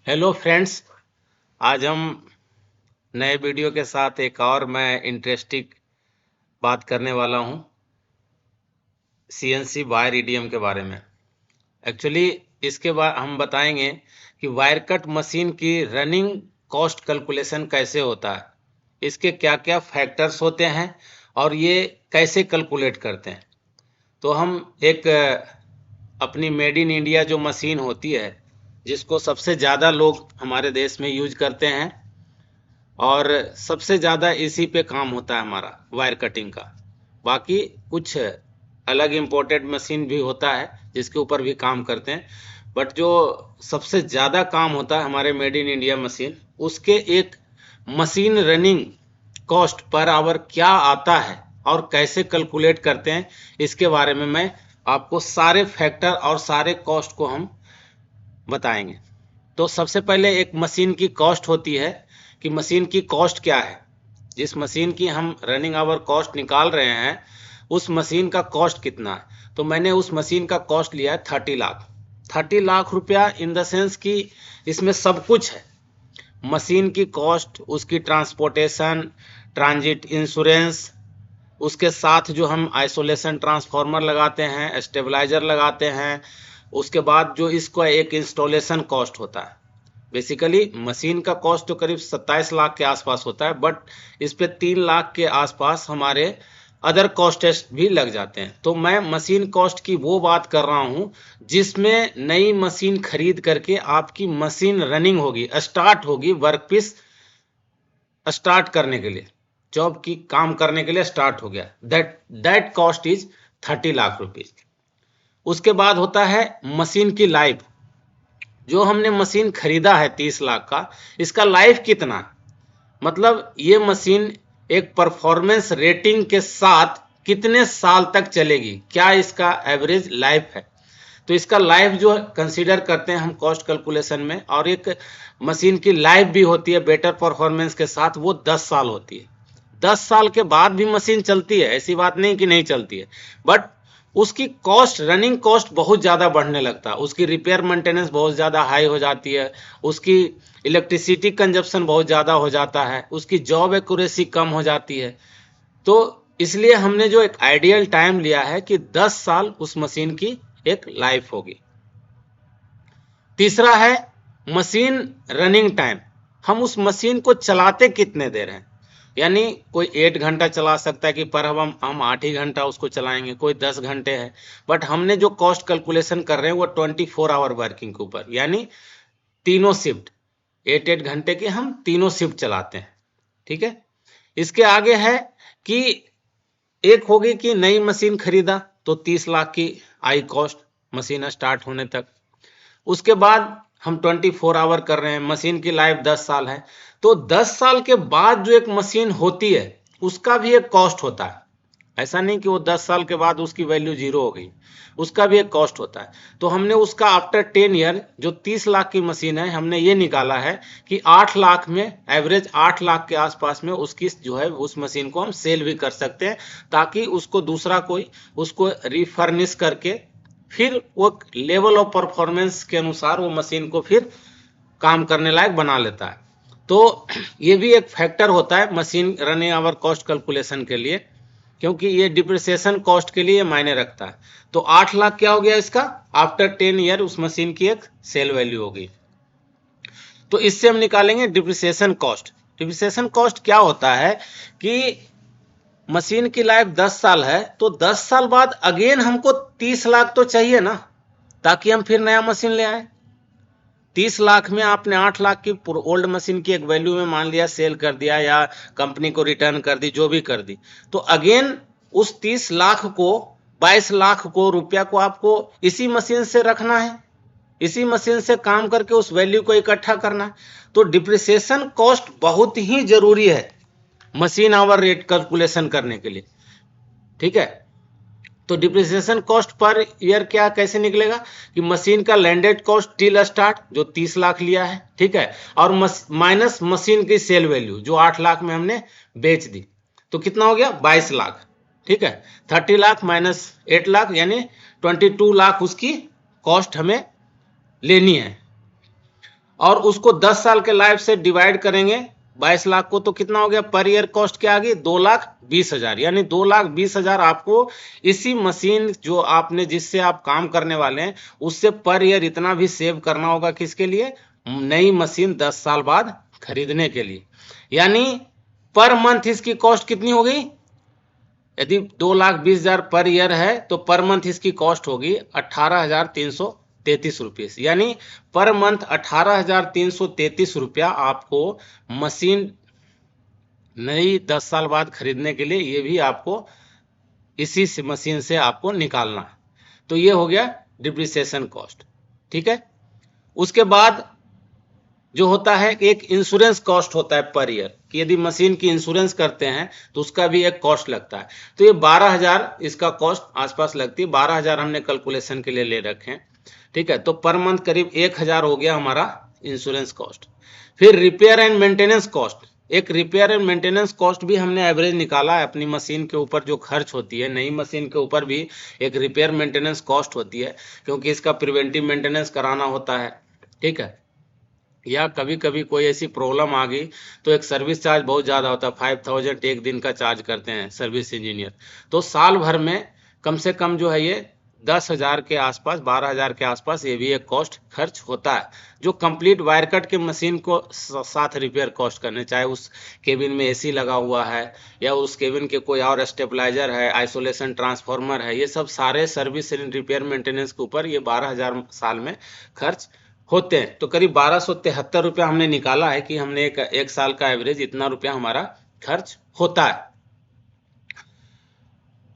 Hello friends. आज हम नए वीडियो के साथ एक और मैं इंटरेस्टिंग बात करने वाला हूं सीएनसी वायर ईडीएम के बारे में। एक्चुअली इसके बाद हम बताएंगे कि वायर कट मशीन की रनिंग कॉस्ट कैलकुलेशन कैसे होता है, इसके क्या क्या फैक्टर्स होते हैं और ये कैसे कैलकुलेट करते हैं। तो हम एक अपनी मेड इन इंडिया जो मशीन होती है, जिसको सबसे ज़्यादा लोग हमारे देश में यूज करते हैं और सबसे ज़्यादा इसी पे काम होता है हमारा वायर कटिंग का। बाकी कुछ अलग इम्पोर्टेड मशीन भी होता है जिसके ऊपर भी काम करते हैं, बट जो सबसे ज़्यादा काम होता है हमारे मेड इन इंडिया मशीन, उसके एक machine running cost per hour क्या आता है और कैसे कैलकुलेट करते हैं, इसके बारे में मैं आपको सारे फैक्टर और सारे कॉस्ट को हम बताएंगे। तो सबसे पहले एक मशीन की कॉस्ट होती है कि मशीन की कॉस्ट क्या है। जिस मशीन की हम रनिंग आवर कॉस्ट निकाल रहे हैं, उस मशीन का कॉस्ट कितना है। तो मैंने उस मशीन का कॉस्ट लिया है 30 लाख। 30 लाख रुपया इन द सेंस कि इसमें सब कुछ है। मशीन की कॉस्ट, उसकी ट्रांसपोर्टेशन, ट्रांजिट इंश्योरेंस, उसके साथ जो हम आइसोलेशन ट्रांसफार्मर लगाते हैं, स्टेबलाइजर लगाते हैं, उसके बाद जो इसका एक इंस्टॉलेशन कॉस्ट होता है। बेसिकली मशीन का कॉस्ट तो करीब 27 लाख के आसपास होता है, बट इस पे 3 लाख के आसपास हमारे अदर कॉस्टेस भी लग जाते हैं। तो मैं मशीन कॉस्ट की वो बात कर रहा हूँ जिसमें नई मशीन खरीद करके आपकी मशीन रनिंग होगी, स्टार्ट होगी, वर्कपीस स्टार्ट करने के लिए, जॉब की काम करने के लिए स्टार्ट हो गया, that cost is 30 lakh rupees. उसके बाद होता है मशीन की लाइफ। जो हमने मशीन खरीदा है 30 लाख का, इसका लाइफ कितना है, मतलब ये मशीन एक परफॉर्मेंस रेटिंग के साथ कितने साल तक चलेगी, क्या इसका एवरेज लाइफ है। तो इसका लाइफ जो कंसीडर करते हैं हम कॉस्ट कैलकुलेशन में। और एक मशीन की लाइफ भी होती है बेटर परफॉर्मेंस के साथ, वो 10 साल होती है। 10 साल के बाद भी मशीन चलती है, ऐसी बात नहीं कि नहीं चलती है, बट उसकी कॉस्ट, रनिंग कॉस्ट बहुत ज़्यादा बढ़ने लगता है। उसकी रिपेयर मेंटेनेंस बहुत ज़्यादा हाई हो जाती है, उसकी इलेक्ट्रिसिटी कंजप्शन बहुत ज़्यादा हो जाता है, उसकी जॉब एक्यूरेसी कम हो जाती है। तो इसलिए हमने जो एक आइडियल टाइम लिया है कि 10 साल उस मशीन की एक लाइफ होगी। तीसरा है मशीन रनिंग टाइम। हम उस मशीन को चलाते कितने देर हैं, यानी कोई 8 घंटा चला सकता है कि पर हम 8 ही घंटा उसको चलाएंगे, कोई 10 घंटे है। बट हमने जो कॉस्ट कैलकुलेशन कर रहे हैं वो 24 आवर वर्किंग के ऊपर, यानी तीनों शिफ्ट, 8 घंटे के हम तीनों शिफ्ट चलाते हैं। ठीक है। इसके आगे है कि एक होगी कि नई मशीन खरीदा तो 30 लाख की आई कॉस्ट मशीन स्टार्ट होने तक। उसके बाद हम 24 आवर कर रहे हैं, मशीन की लाइफ 10 साल है, तो 10 साल के बाद जो एक मशीन होती है उसका भी एक कॉस्ट होता है। ऐसा नहीं कि वो 10 साल के बाद उसकी वैल्यू जीरो हो गई, उसका भी एक कॉस्ट होता है। तो हमने उसका आफ्टर 10 ईयर जो 30 लाख की मशीन है, हमने ये निकाला है कि 8 लाख में, एवरेज 8 लाख के आसपास में उसकी जो है उस मशीन को हम सेल भी कर सकते हैं, ताकि उसको दूसरा कोई उसको रिफर्निश करके फिर वो लेवल ऑफ परफॉर्मेंस के अनुसार वो मशीन को फिर काम करने लायक बना लेता है। तो ये भी एक फैक्टर होता है machine running hour cost calculation के लिए, क्योंकि ये डिप्रिसिएशन कॉस्ट के लिए मायने रखता है। तो 8 लाख क्या हो गया इसका, आफ्टर 10 ईयर उस मशीन की एक सेल वैल्यू होगी। तो इससे हम निकालेंगे डिप्रिसिएशन कॉस्ट। डिप्रिसिएशन कॉस्ट क्या होता है कि मशीन की लाइफ 10 साल है, तो 10 साल बाद अगेन हमको 30 लाख तो चाहिए ना, ताकि हम फिर नया मशीन ले आए। 30 लाख में आपने 8 लाख की ओल्ड मशीन की एक वैल्यू में मान लिया सेल कर दिया या कंपनी को रिटर्न कर दी, जो भी कर दी, तो अगेन उस 30 लाख को, 22 लाख को रुपया को आपको इसी मशीन से रखना है, इसी मशीन से काम करके उस वैल्यू को इकट्ठा करना है। तो डिप्रिसिएशन कॉस्ट बहुत ही जरूरी है मशीन आवर रेट कैलकुलेशन करने के लिए। ठीक है। तो डिप्रिसिएशन कॉस्ट पर ईयर क्या कैसे निकलेगा कि मशीन का लैंडेड कॉस्ट टिल स्टार्ट जो 30 लाख लिया है, ठीक है, और माइनस मशीन की सेल वैल्यू जो 8 लाख में हमने बेच दी, तो कितना हो गया 22 लाख। ठीक है। 30 लाख माइनस 8 लाख यानी 22 लाख उसकी कॉस्ट हमें लेनी है। और उसको 10 साल के लाइफ से डिवाइड करेंगे 22 लाख को, तो कितना हो गया पर ईयर कॉस्ट क्या आ गई 2,20,000। यानी 2,20,000 आपको इसी मशीन जो आपने जिससे आप काम करने वाले हैं उससे पर ईयर इतना भी सेव करना होगा, किसके लिए, नई मशीन 10 साल बाद खरीदने के लिए। यानी पर मंथ इसकी कॉस्ट कितनी हो गई, यदि 2,20,000 पर ईयर है तो पर मंथ इसकी कॉस्ट होगी 18,333 रुपये। यानी पर मंथ 18,333 रुपया आपको मशीन नई 10 साल बाद खरीदने के लिए, ये भी आपको इसी मशीन से आपको निकालना है। तो ये हो गया डिप्रिसिएशन कॉस्ट। ठीक है, उसके बाद जो होता है एक इंश्योरेंस कॉस्ट होता है पर ईयर, कि यदि मशीन की इंश्योरेंस करते हैं तो उसका भी एक कॉस्ट लगता है। तो ये 12,000 इसका कॉस्ट आसपास लगती है, 12,000 हमने कैलकुलेशन के लिए ले रखे हैं। ठीक है, तो पर मंथ करीब 1,000 हो गया हमारा इंश्योरेंस कॉस्ट। फिर रिपेयर एंड मेंटेनेंस कॉस्ट, एक रिपेयर एंड मेंटेनेंस कॉस्ट भी हमने एवरेज निकाला है। अपनी मशीन के ऊपर जो खर्च होती है, नई मशीन के ऊपर भी एक रिपेयर मेंटेनेंस कॉस्ट होती है, क्योंकि इसका प्रिवेंटिव मेंटेनेंस कराना होता है। ठीक है, या कभी कभी कोई ऐसी प्रॉब्लम आ गई तो एक सर्विस चार्ज बहुत ज़्यादा होता है, 5,000 एक दिन का चार्ज करते हैं सर्विस इंजीनियर। तो साल भर में कम से कम जो है ये 10,000 के आसपास, 12,000 के आसपास ये भी एक कॉस्ट खर्च होता है, जो कंप्लीट वायर कट के मशीन को साथ रिपेयर कॉस्ट करने, चाहे उस केबिन में एसी लगा हुआ है या उस केबिन के कोई और स्टेबलाइजर है, आइसोलेशन ट्रांसफार्मर है, ये सब सारे सर्विस रिपेयर मेंटेनेंस के ऊपर ये 12,000 साल में खर्च होते हैं। तो करीब 1,273 रुपया हमने निकाला है कि हमने एक साल का एवरेज इतना रुपया हमारा खर्च होता है।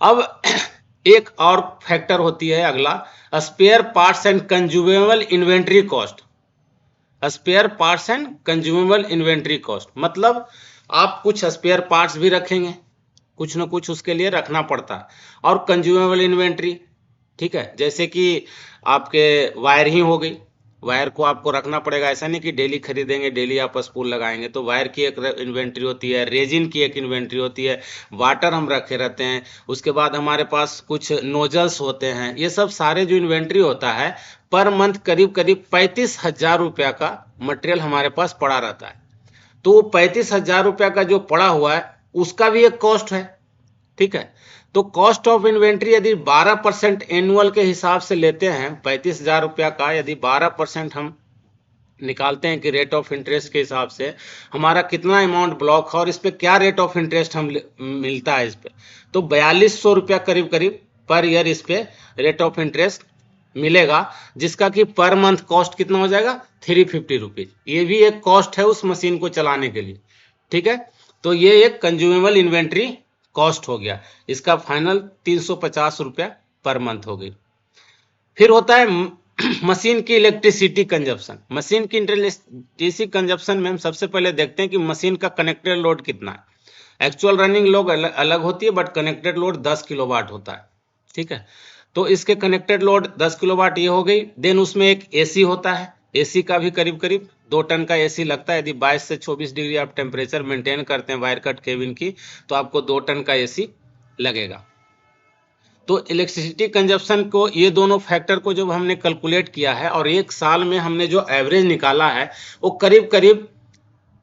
अब एक और फैक्टर होती है अगला, spare parts and consumable inventory cost. Spare parts and consumable inventory cost मतलब आप कुछ स्पेयर पार्ट्स भी रखेंगे, कुछ ना कुछ उसके लिए रखना पड़ता है। और कंज्यूमेबल इन्वेंट्री, ठीक है, जैसे कि आपके वायर ही हो गई, वायर को आपको रखना पड़ेगा। ऐसा नहीं कि डेली खरीदेंगे, डेली आप स्पूल लगाएंगे। तो वायर की एक इन्वेंट्री होती है, रेजिन की एक इन्वेंट्री होती है, वाटर हम रखे रहते हैं, उसके बाद हमारे पास कुछ नोजल्स होते हैं। ये सब सारे जो इन्वेंट्री होता है पर मंथ करीब करीब 35,000 रुपया का मटेरियल हमारे पास पड़ा रहता है। तो 35,000 रुपया का जो पड़ा हुआ है उसका भी एक कॉस्ट है। ठीक है, तो कॉस्ट ऑफ इन्वेंट्री यदि 12% एनुअल के हिसाब से लेते हैं 35,000 रुपया का, यदि 12% हम निकालते हैं कि रेट ऑफ इंटरेस्ट के हिसाब से हमारा कितना अमाउंट ब्लॉक है और इस पे क्या रेट ऑफ इंटरेस्ट हम मिलता है इस पे, तो 4,200 रुपया करीब करीब पर ईयर इस पे रेट ऑफ इंटरेस्ट मिलेगा, जिसका कि पर मंथ कॉस्ट कितना हो जाएगा 350 रुपीज। ये भी एक कॉस्ट है उस मशीन को चलाने के लिए। ठीक है, तो ये एक कंज्यूमेबल इन्वेंट्री कॉस्ट हो गया, इसका फाइनल 350 रुपया पर मंथ हो गई। फिर होता है मशीन की इलेक्ट्रिसिटी कंजप्शन। मशीन की इलेक्ट्रिसिटी कंजप्शन में हम सबसे पहले देखते हैं कि मशीन का कनेक्टेड लोड कितना है। एक्चुअल रनिंग लोड अलग होती है, बट कनेक्टेड लोड 10 किलोवाट होता है। ठीक है, तो इसके कनेक्टेड लोड 10 किलोवाट ये हो गई। देन उसमें एक एसी होता है, एसी का भी करीब करीब 2 टन का एसी लगता है। यदि 22 से 24 डिग्री आप टेम्परेचर मेंटेन करते हैं वायर कट केबिन की, तो आपको 2 टन का एसी लगेगा। तो इलेक्ट्रिसिटी कंजप्शन को, ये दोनों फैक्टर को जब हमने कैलकुलेट किया है और एक साल में हमने जो एवरेज निकाला है वो करीब करीब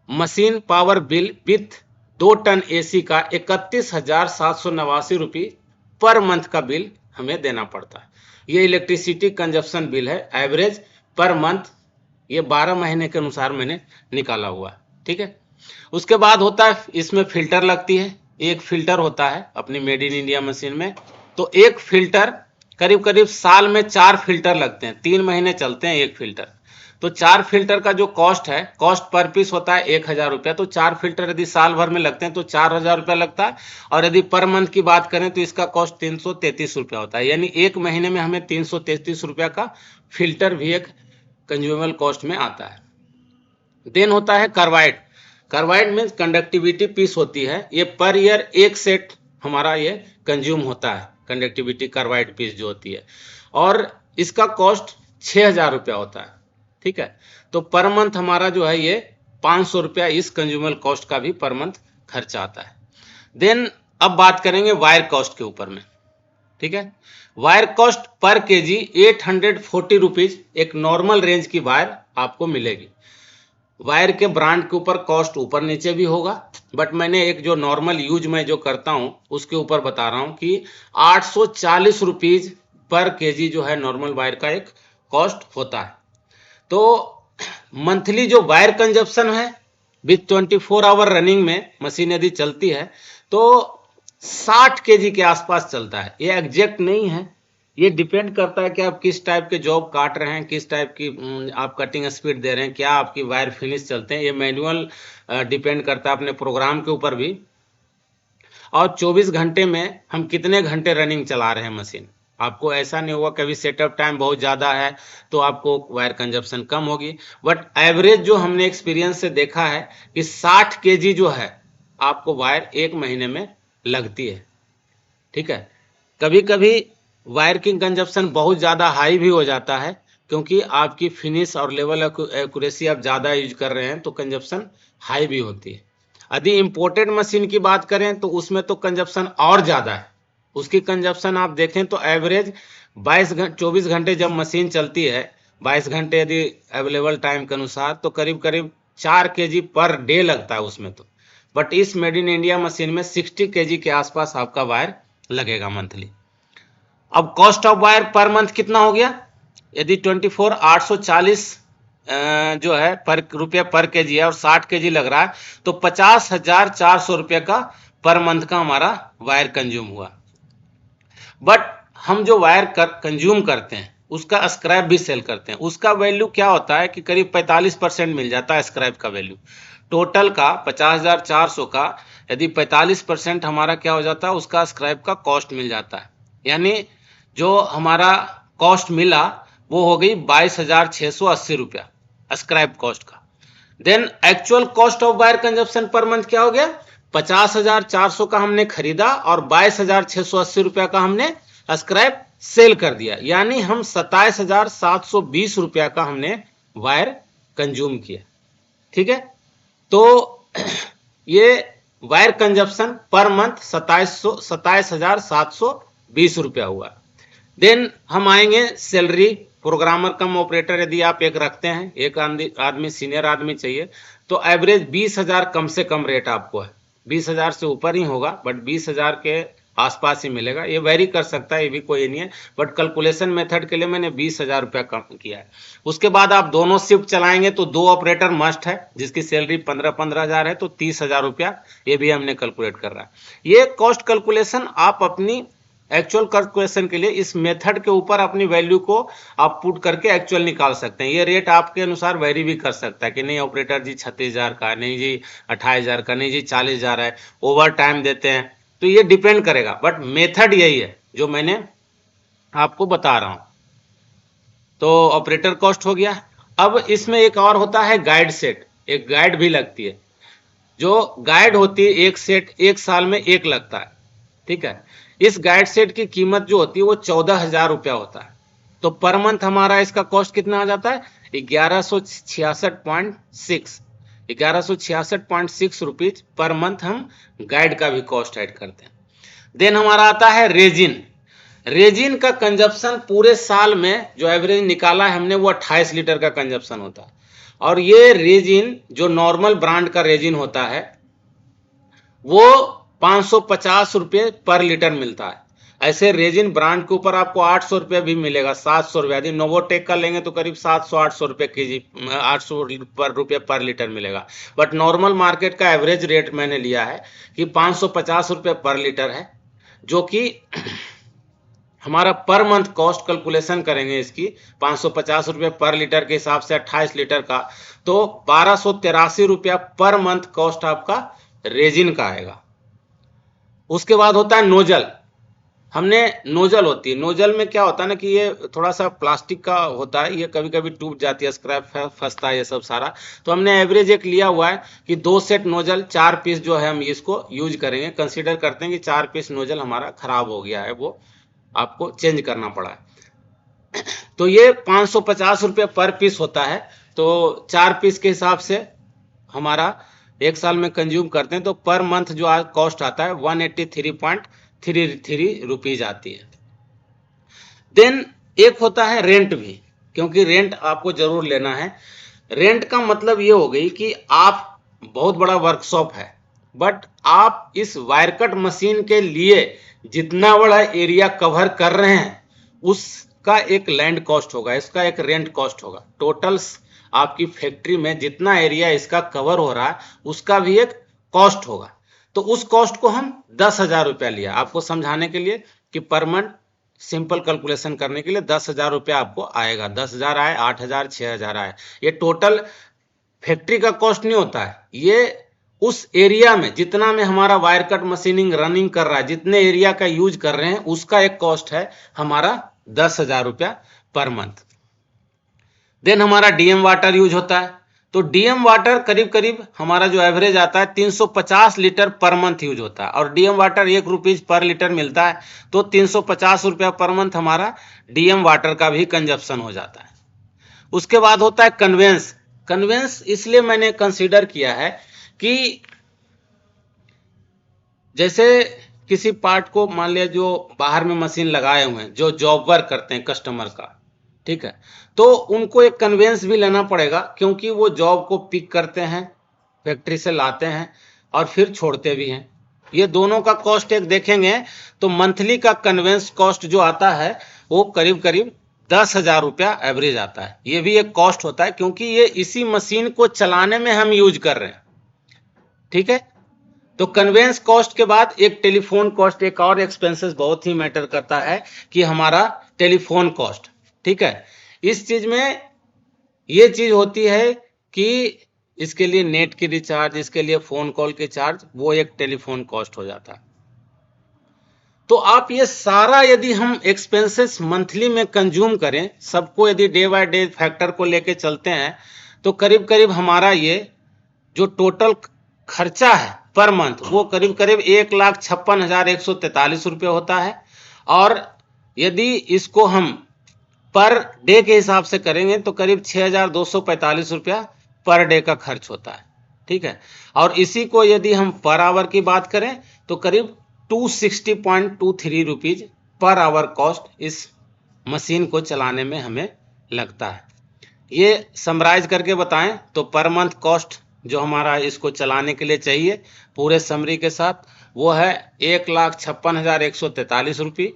machine power bill with 2 ton AC का 31,789 रुपये पर मंथ का बिल हमें देना पड़ता है। ये इलेक्ट्रिसिटी कंजप्शन बिल है एवरेज पर मंथ, ये 12 महीने के अनुसार मैंने निकाला हुआ है। ठीक है, उसके बाद होता है इसमें फिल्टर लगती है। एक फिल्टर होता है अपनी मेड इन इंडिया मशीन में, तो एक फिल्टर करीब करीब साल में 4 फिल्टर लगते हैं, 3 महीने चलते हैं एक फिल्टर। तो 4 फिल्टर का जो कॉस्ट है, कॉस्ट पर पीस होता है 1,000 रुपया। तो 4 फिल्टर यदि साल भर में लगते हैं तो 4,000 रुपया लगता है। और यदि पर मंथ की बात करें तो इसका कॉस्ट 333 रुपया होता है। यानी एक महीने में हमें 333 रुपया का फिल्टर भी एक कंज्यूमेबल कॉस्ट में आता है। देन होता है carbide. Carbide means conductivity piece होती है, ये पर ईयर एक सेट हमारा ये कंज्यूम होता है, कंडक्टिविटी कार्बाइड पीस जो होती है, और इसका कॉस्ट 6,000 रुपया होता है। ठीक है, तो पर मंथ हमारा जो है ये 500 रुपया इस कंज्यूमेबल कॉस्ट का भी पर मंथ खर्चा आता है। देन अब बात करेंगे वायर कॉस्ट के ऊपर में। ठीक है। Wire cost per KG 840 rupees एक नॉर्मल रेंज की वायर आपको मिलेगी। वायर के ब्रांड के ऊपर कॉस्ट ऊपर नीचे भी होगा, बट मैंने एक जो नॉर्मल यूज में जो करता हूं उसके ऊपर बता रहा हूं कि 840 रुपीज पर केजी जो है नॉर्मल वायर का एक कॉस्ट होता है। तो मंथली जो वायर कंजप्शन है विथ 24 आवर रनिंग में मशीन यदि चलती है तो 60 केजी के आसपास चलता है। ये एग्जैक्ट नहीं है, ये डिपेंड करता है कि आप किस टाइप के जॉब काट रहे हैं, किस टाइप की आप कटिंग स्पीड दे रहे हैं, क्या आपकी वायर फिनिश चलते हैं। ये मैनुअल डिपेंड करता है अपने प्रोग्राम के ऊपर भी, और 24 घंटे में हम कितने घंटे रनिंग चला रहे हैं मशीन। आपको ऐसा नहीं होगा कभी सेटअप टाइम बहुत ज़्यादा है तो आपको वायर कंजप्शन कम होगी, बट एवरेज जो हमने एक्सपीरियंस से देखा है कि 60 केजी जो है आपको वायर एक महीने में लगती है। ठीक है। कभी कभी वायर की कंजप्शन बहुत ज़्यादा हाई भी हो जाता है, क्योंकि आपकी फिनिश और लेवल एक्यूरेसी आप ज़्यादा यूज कर रहे हैं तो कंजप्शन हाई भी होती है। यदि इम्पोर्टेड मशीन की बात करें तो उसमें तो कंजप्शन और ज़्यादा है। उसकी कंजप्शन आप देखें तो एवरेज 24 घंटे जब मशीन चलती है, 22 घंटे यदि अवेलेबल टाइम के अनुसार, तो करीब करीब 4 केजी पर डे लगता है उसमें तो। बट इस मेड इन इंडिया मशीन में 60 केजी के आसपास आपका वायर लगेगा मंथली। अब cost of wire per month कितना हो गया? यदि 24 840 जो है पर रुपये पर केजी है और 60 केजी लग रहा है तो 50,400 रुपये का पर मंथ का हमारा वायर कंज्यूम हुआ। बट हम जो वायर कंज्यूम करते हैं उसका स्क्रैप भी सेल करते हैं। उसका वैल्यू क्या होता है कि करीब 45% मिल जाता है स्क्रैप का वैल्यू। टोटल का 50,400 का यदि 45% हमारा क्या हो जाता है, उसका स्क्रैप का कॉस्ट मिल जाता है। यानी जो हमारा कॉस्ट मिला वो हो गई 22,680 रुपया स्क्रैप कॉस्ट का। Then actual cost of wire consumption per month क्या हो गया? 50,400 का हमने खरीदा और 22,680 रुपया का हमने स्क्रैप सेल कर दिया। यानी हम 27,720 रुपया का हमने वायर कंज्यूम किया। ठीक है। तो ये वायर कंजप्शन पर मंथ 27,720 रुपया हुआ। देन हम आएंगे सैलरी। प्रोग्रामर कम ऑपरेटर यदि आप एक रखते हैं, एक आदमी सीनियर आदमी चाहिए, तो एवरेज 20,000 कम से कम रेट आपको है। 20,000 से ऊपर ही होगा, बट 20,000 के आसपास ही मिलेगा। ये वेरी कर सकता है, ये भी कोई नहीं है, बट कैलकुलेशन मेथड के लिए मैंने 20,000 रुपया कम किया है। उसके बाद आप दोनों शिफ्ट चलाएंगे तो 2 ऑपरेटर मस्ट है, जिसकी सैलरी 15,000 है, तो 30,000 रुपया ये भी हमने कैलकुलेट कर रहा है। ये कॉस्ट कैलकुलेशन आप अपनी एक्चुअल कैलकुलेशन के लिए इस मेथड के ऊपर अपनी वैल्यू को आप पुट करके एक्चुअल निकाल सकते हैं। ये रेट आपके अनुसार वेरी भी कर सकता है कि नहीं ऑपरेटर जी 36,000 का, नहीं जी 28,000 का, नहीं जी 40,000 है, ओवर टाइम देते हैं, तो ये डिपेंड करेगा। बट मेथड यही है जो मैंने आपको बता रहा हूं। तो ऑपरेटर कॉस्ट हो गया। अब इसमें एक और होता है गाइड सेट। एक गाइड भी लगती है। जो गाइड होती है एक सेट एक साल में एक लगता है। ठीक है। इस गाइड सेट की कीमत जो होती है वो 14,000 रुपया होता है। तो पर मंथ हमारा इसका कॉस्ट कितना आ जाता है? 1166.6 रुपीज पर मंथ हम गाइड का भी कॉस्ट ऐड करते हैं। देन हमारा आता है रेजिन। रेजिन का कंजप्शन पूरे साल में जो एवरेज निकाला है हमने वो 28 लीटर का कंजप्शन होता है। और ये रेजिन जो नॉर्मल ब्रांड का रेजिन होता है वो 550 रुपये पर लीटर मिलता है। ऐसे रेजिन ब्रांड के ऊपर आपको 800 रुपये भी मिलेगा, 700 रुपये। यदि नोवोटेक का लेंगे तो करीब 700-800 रुपये केजी, 800 रुपये पर लीटर मिलेगा। बट नॉर्मल मार्केट का एवरेज रेट मैंने लिया है कि 550 रुपये पर लीटर है, जो कि हमारा पर मंथ कॉस्ट कैलकुलेशन करेंगे इसकी 550 रुपये पर लीटर के हिसाब से 28 लीटर का, तो 1283 रुपया पर मंथ कॉस्ट आपका रेजिन का आएगा। उसके बाद होता है नोजल। हमने नोजल होती है, नोजल में क्या होता है ना कि ये थोड़ा सा प्लास्टिक का होता है, ये कभी कभी टूट जाती है, स्क्रैप फंसता है ये सब सारा। तो हमने एवरेज एक लिया हुआ है कि 2 सेट नोजल 4 पीस जो है हम इसको यूज करेंगे। कंसीडर करते हैं कि 4 पीस नोजल हमारा खराब हो गया है, वो आपको चेंज करना पड़ा है। तो ये 550 रुपये पर पीस होता है। तो 4 पीस के हिसाब से हमारा एक साल में कंज्यूम करते हैं तो पर मंथ जो कॉस्ट आता है 183.33 रुपीज आती है। देन एक होता है रेंट भी, क्योंकि रेंट आपको जरूर लेना है। रेंट का मतलब ये हो गई कि आप बहुत बड़ा वर्कशॉप है, बट आप इस वायर कट मशीन के लिए जितना बड़ा एरिया कवर कर रहे हैं उसका एक लैंड कॉस्ट होगा, इसका एक रेंट कॉस्ट होगा। टोटल आपकी फैक्ट्री में जितना एरिया इसका कवर हो रहा है उसका भी एक कॉस्ट होगा। तो उस कॉस्ट को हम 10,000 रुपया लिया आपको समझाने के लिए कि पर मंथ सिंपल कैलकुलेशन करने के लिए 10,000 रुपया आपको आएगा। 10,000 आए, 8,000, 6,000 आए, ये टोटल फैक्ट्री का कॉस्ट नहीं होता है। ये उस एरिया में जितना में हमारा वायर कट मशीनिंग रनिंग कर रहा है, जितने एरिया का यूज कर रहे हैं उसका एक कॉस्ट है हमारा 10,000 रुपया पर मंथ। देन हमारा डीएम वाटर यूज होता है, तो डीएम वाटर करीब करीब हमारा जो एवरेज आता है 350 लीटर पर मंथ यूज होता है, और DM water 1 rupees per litre मिलता है, तो 350 रुपया पर मंथ हमारा डीएम वाटर का भी कंजप्शन हो जाता है। उसके बाद होता है कन्वेंस। कन्वेंस इसलिए मैंने कंसीडर किया है कि जैसे किसी पार्ट को मान लिया जो बाहर में मशीन लगाए हुए हैं, जो जॉब वर्क करते हैं कस्टमर का, ठीक है, तो उनको एक कन्वेंस भी लेना पड़ेगा, क्योंकि वो जॉब को पिक करते हैं, फैक्ट्री से लाते हैं और फिर छोड़ते भी हैं। ये दोनों का कॉस्ट एक देखेंगे तो मंथली का कन्वेंस कॉस्ट जो आता है वो करीब करीब 10,000 रुपया एवरेज आता है। ये भी एक कॉस्ट होता है, क्योंकि ये इसी मशीन को चलाने में हम यूज कर रहे हैं, ठीक है। तो कन्वेंस कॉस्ट के बाद एक टेलीफोन कॉस्ट, एक और एक्सपेंसेस बहुत ही मैटर करता है कि हमारा टेलीफोन कॉस्ट, ठीक है। इस चीज में ये चीज होती है कि इसके लिए नेट की रिचार्ज, इसके लिए फोन कॉल के चार्ज, वो एक टेलीफोन कॉस्ट हो जाता है। तो आप ये सारा यदि हम एक्सपेंसेस मंथली में कंज्यूम करें, सबको यदि डे बाय डे फैक्टर को लेके चलते हैं, तो करीब करीब हमारा ये जो टोटल खर्चा है पर मंथ वो करीब करीब 1,56,143 रुपये होता है। और यदि इसको हम पर डे के हिसाब से करेंगे तो करीब 6,245 रुपया पर डे का खर्च होता है, ठीक है। और इसी को यदि हम पर आवर की बात करें तो करीब 260.23 रुपीज पर आवर कॉस्ट इस मशीन को चलाने में हमें लगता है। ये समराइज करके बताएं तो पर मंथ कॉस्ट जो हमारा इसको चलाने के लिए चाहिए पूरे समरी के साथ वो है 1,56,143 रुपये।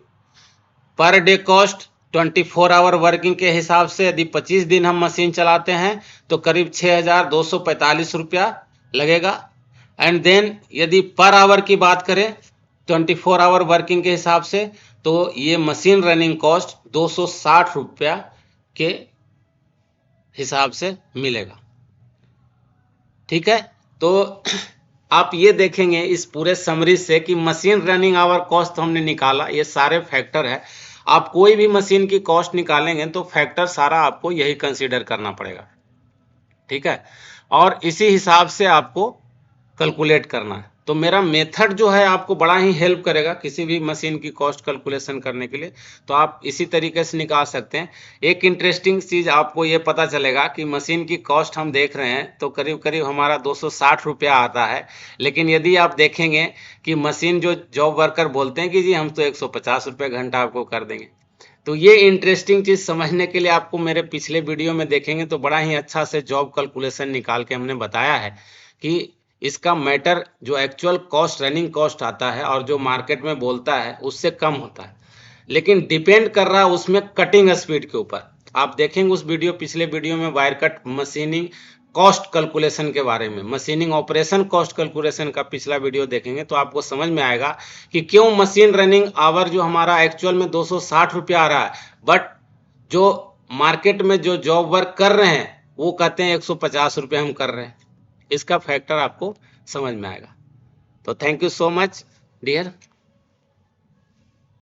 Per day cost 24 our working के हिसाब से यदि 25 दिन हम मशीन चलाते हैं तो करीब 6,245 रुपया लगेगा। एंड देन यदि पर आवर की बात करें 24 आवर वर्किंग के हिसाब से तो ये मशीन रनिंग कॉस्ट 260 रुपया के हिसाब से मिलेगा, ठीक है। तो आप ये देखेंगे इस पूरे समरी से कि मशीन रनिंग आवर कॉस्ट हमने निकाला, ये सारे फैक्टर है। आप कोई भी मशीन की कॉस्ट निकालेंगे तो फैक्टर सारा आपको यही कंसीडर करना पड़ेगा, ठीक है, और इसी हिसाब से आपको कैलकुलेट करना है। तो मेरा मेथड जो है आपको बड़ा ही हेल्प करेगा किसी भी मशीन की कॉस्ट कैलकुलेशन करने के लिए, तो आप इसी तरीके से निकाल सकते हैं। एक इंटरेस्टिंग चीज़ आपको ये पता चलेगा कि मशीन की कॉस्ट हम देख रहे हैं तो करीब करीब हमारा 260 रुपया आता है, लेकिन यदि आप देखेंगे कि मशीन जो जॉब वर्कर बोलते हैं कि जी हम तो 150 रुपये घंटा आपको कर देंगे। तो ये इंटरेस्टिंग चीज़ समझने के लिए आपको मेरे पिछले वीडियो में देखेंगे तो बड़ा ही अच्छा से जॉब कैलकुलेशन निकाल के हमने बताया है कि इसका मैटर जो एक्चुअल कॉस्ट रनिंग कॉस्ट आता है और जो मार्केट में बोलता है उससे कम होता है, लेकिन डिपेंड कर रहा है उसमें कटिंग स्पीड के ऊपर। आप देखेंगे उस वीडियो, पिछले वीडियो में wire cut machining cost calculation के बारे में, मशीनिंग ऑपरेशन कॉस्ट कैलकुलेशन का पिछला वीडियो देखेंगे तो आपको समझ में आएगा कि क्यों मशीन रनिंग आवर जो हमारा एक्चुअल में 260 रुपया आ रहा है, बट जो मार्केट में जो जॉब वर्क कर रहे हैं वो कहते हैं 150 रुपये हम कर रहे हैं। इसका फैक्टर आपको समझ में आएगा। तो thank you so much dear.